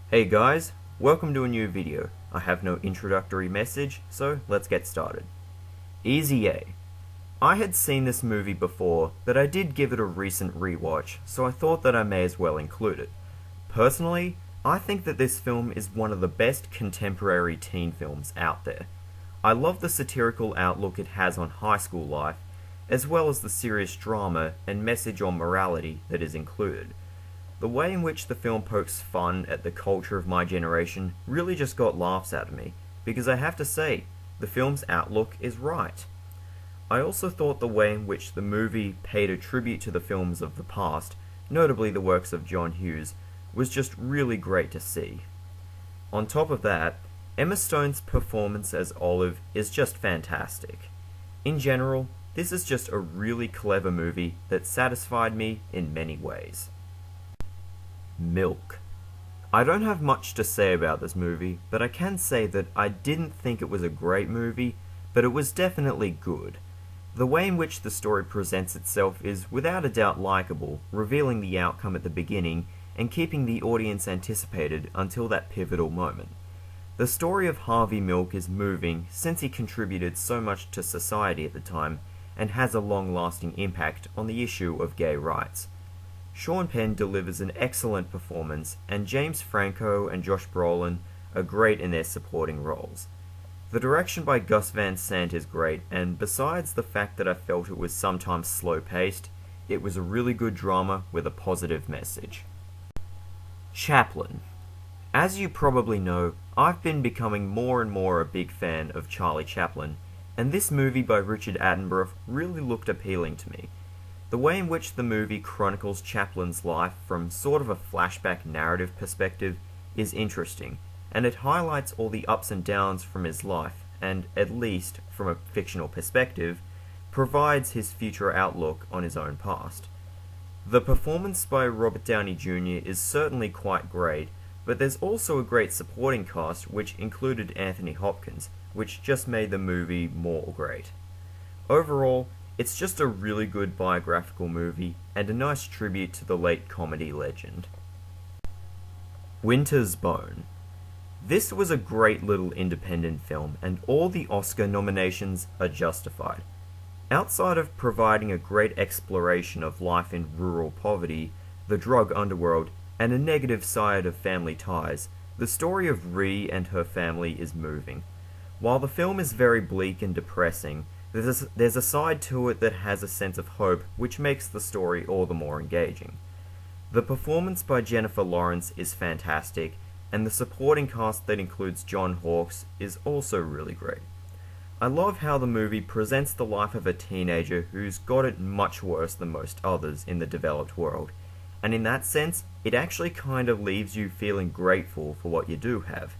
Hey guys, welcome to a new video. I have no introductory message, so let's get started. Easy A. I had seen this movie before, but I did give it a recent rewatch, so I thought that I may as well include it. Personally, I think that this film is one of the best contemporary teen films out there. I love the satirical outlook it has on high school life, as well as the serious drama and message on morality that is included. The way in which the film pokes fun at the culture of my generation really just got laughs out of me, because I have to say, the film's outlook is right. I also thought the way in which the movie paid a tribute to the films of the past, notably the works of John Hughes, was just really great to see. On top of that, Emma Stone's performance as Olive is just fantastic. In general, this is just a really clever movie that satisfied me in many ways. Milk. I don't have much to say about this movie, but I can say that I didn't think it was a great movie, but it was definitely good. The way in which the story presents itself is without a doubt likable, revealing the outcome at the beginning and keeping the audience anticipated until that pivotal moment. The story of Harvey Milk is moving since he contributed so much to society at the time and has a long-lasting impact on the issue of gay rights. Sean Penn delivers an excellent performance, and James Franco and Josh Brolin are great in their supporting roles. The direction by Gus Van Sant is great, and besides the fact that I felt it was sometimes slow-paced, it was a really good drama with a positive message. Chaplin. As you probably know, I've been becoming more and more a big fan of Charlie Chaplin, and this movie by Richard Attenborough really looked appealing to me. The way in which the movie chronicles Chaplin's life from sort of a flashback narrative perspective is interesting, and it highlights all the ups and downs from his life, and, at least from a fictional perspective, provides his future outlook on his own past. The performance by Robert Downey Jr. is certainly quite great, but there's also a great supporting cast which included Anthony Hopkins, which just made the movie more great. Overall, it's just a really good biographical movie and a nice tribute to the late comedy legend. Winter's Bone. This was a great little independent film, and all the Oscar nominations are justified. Outside of providing a great exploration of life in rural poverty, the drug underworld, and a negative side of family ties, the story of Rhee and her family is moving. While the film is very bleak and depressing, there's a side to it that has a sense of hope which makes the story all the more engaging. The performance by Jennifer Lawrence is fantastic, and the supporting cast that includes John Hawkes is also really great. I love how the movie presents the life of a teenager who's got it much worse than most others in the developed world, and in that sense, it actually kind of leaves you feeling grateful for what you do have.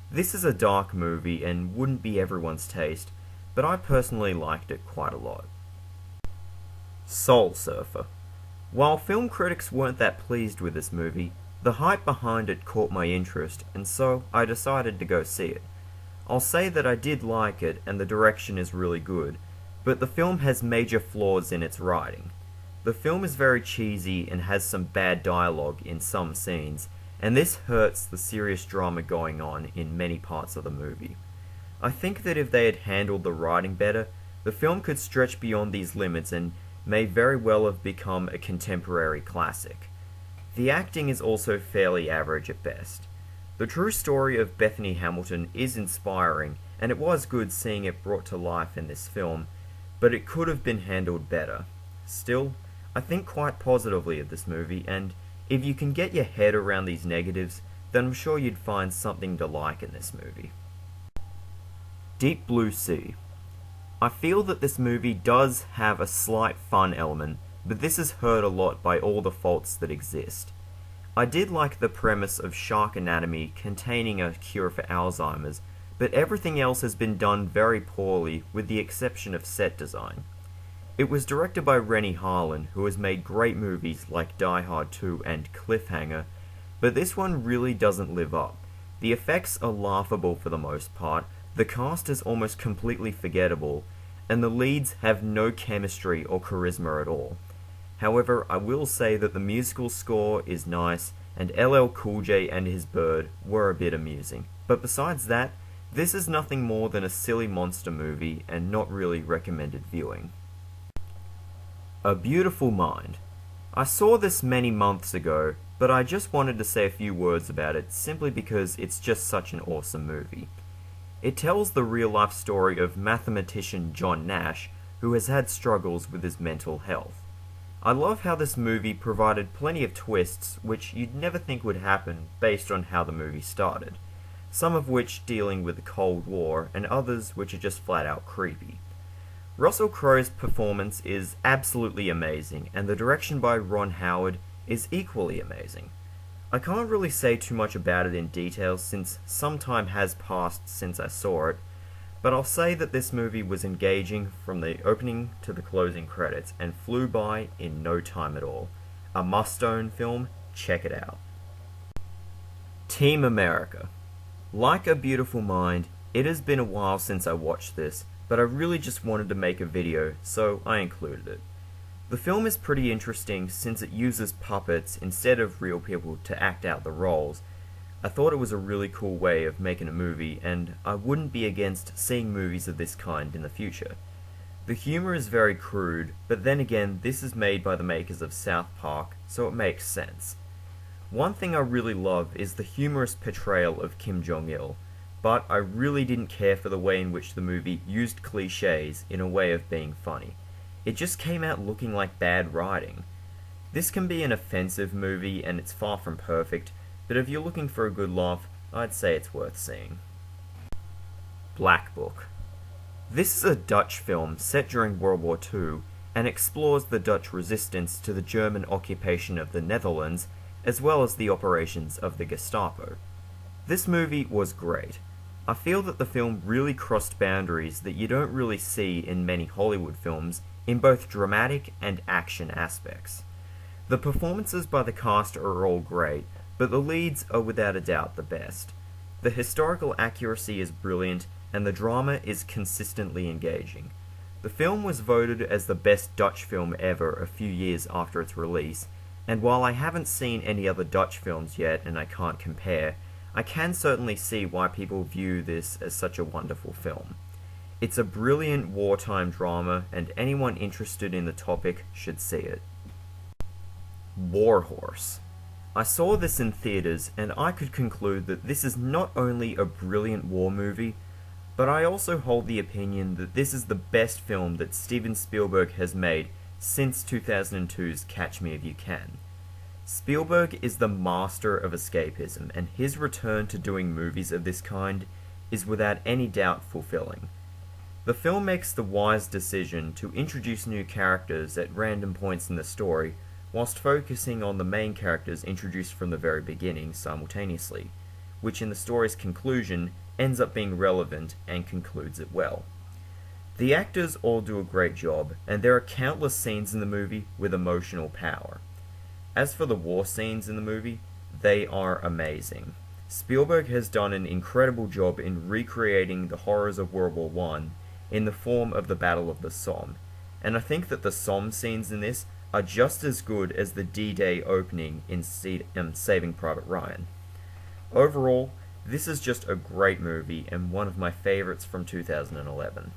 This is a dark movie and wouldn't be everyone's taste, but I personally liked it quite a lot. Soul Surfer. While film critics weren't that pleased with this movie, the hype behind it caught my interest, and so I decided to go see it. I'll say that I did like it, and the direction is really good, but the film has major flaws in its writing. The film is very cheesy and has some bad dialogue in some scenes, and this hurts the serious drama going on in many parts of the movie. I think that if they had handled the writing better, the film could stretch beyond these limits and may very well have become a contemporary classic. The acting is also fairly average at best. The true story of Bethany Hamilton is inspiring, and it was good seeing it brought to life in this film, but it could have been handled better. Still, I think quite positively of this movie, and if you can get your head around these negatives, then I'm sure you'd find something to like in this movie. Deep Blue Sea. I feel that this movie does have a slight fun element, but this is hurt a lot by all the faults that exist. I did like the premise of shark anatomy containing a cure for Alzheimer's, but everything else has been done very poorly with the exception of set design. It was directed by Rennie Harlin, who has made great movies like Die Hard 2 and Cliffhanger, but this one really doesn't live up. The effects are laughable for the most part, the cast is almost completely forgettable, and the leads have no chemistry or charisma at all. However, I will say that the musical score is nice, and LL Cool J and his bird were a bit amusing. But besides that, this is nothing more than a silly monster movie and not really recommended viewing. A Beautiful Mind. I saw this many months ago, but I just wanted to say a few words about it simply because it's just such an awesome movie. It tells the real-life story of mathematician John Nash, who has had struggles with his mental health. I love how this movie provided plenty of twists which you'd never think would happen based on how the movie started, some of which dealing with the Cold War and others which are just flat out creepy. Russell Crowe's performance is absolutely amazing, and the direction by Ron Howard is equally amazing. I can't really say too much about it in detail since some time has passed since I saw it, but I'll say that this movie was engaging from the opening to the closing credits and flew by in no time at all. A must-own film, check it out. Team America. Like A Beautiful Mind, it has been a while since I watched this, but I really just wanted to make a video, so I included it. The film is pretty interesting since it uses puppets instead of real people to act out the roles. I thought it was a really cool way of making a movie, and I wouldn't be against seeing movies of this kind in the future. The humor is very crude, but then again, this is made by the makers of South Park, so it makes sense. One thing I really love is the humorous portrayal of Kim Jong-il, but I really didn't care for the way in which the movie used cliches in a way of being funny. It just came out looking like bad writing. This can be an offensive movie and it's far from perfect, but if you're looking for a good laugh, I'd say it's worth seeing. Black Book. This is a Dutch film set during World War II and explores the Dutch resistance to the German occupation of the Netherlands, as well as the operations of the Gestapo. This movie was great. I feel that the film really crossed boundaries that you don't really see in many Hollywood films in both dramatic and action aspects. The performances by the cast are all great, but the leads are without a doubt the best. The historical accuracy is brilliant, and the drama is consistently engaging. The film was voted as the best Dutch film ever a few years after its release, and while I haven't seen any other Dutch films yet and I can't compare, I can certainly see why people view this as such a wonderful film. It's a brilliant wartime drama, and anyone interested in the topic should see it. War Horse. I saw this in theaters, and I could conclude that this is not only a brilliant war movie, but I also hold the opinion that this is the best film that Steven Spielberg has made since 2002's Catch Me If You Can. Spielberg is the master of escapism, and his return to doing movies of this kind is without any doubt fulfilling. The film makes the wise decision to introduce new characters at random points in the story, whilst focusing on the main characters introduced from the very beginning simultaneously, which in the story's conclusion ends up being relevant and concludes it well. The actors all do a great job, and there are countless scenes in the movie with emotional power. As for the war scenes in the movie, they are amazing. Spielberg has done an incredible job in recreating the horrors of World War I in the form of the Battle of the Somme, and I think that the Somme scenes in this are just as good as the D-Day opening in Saving Private Ryan. Overall, this is just a great movie and one of my favorites from 2011.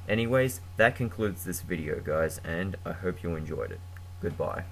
Anyways, that concludes this video, guys, and I hope you enjoyed it. Goodbye.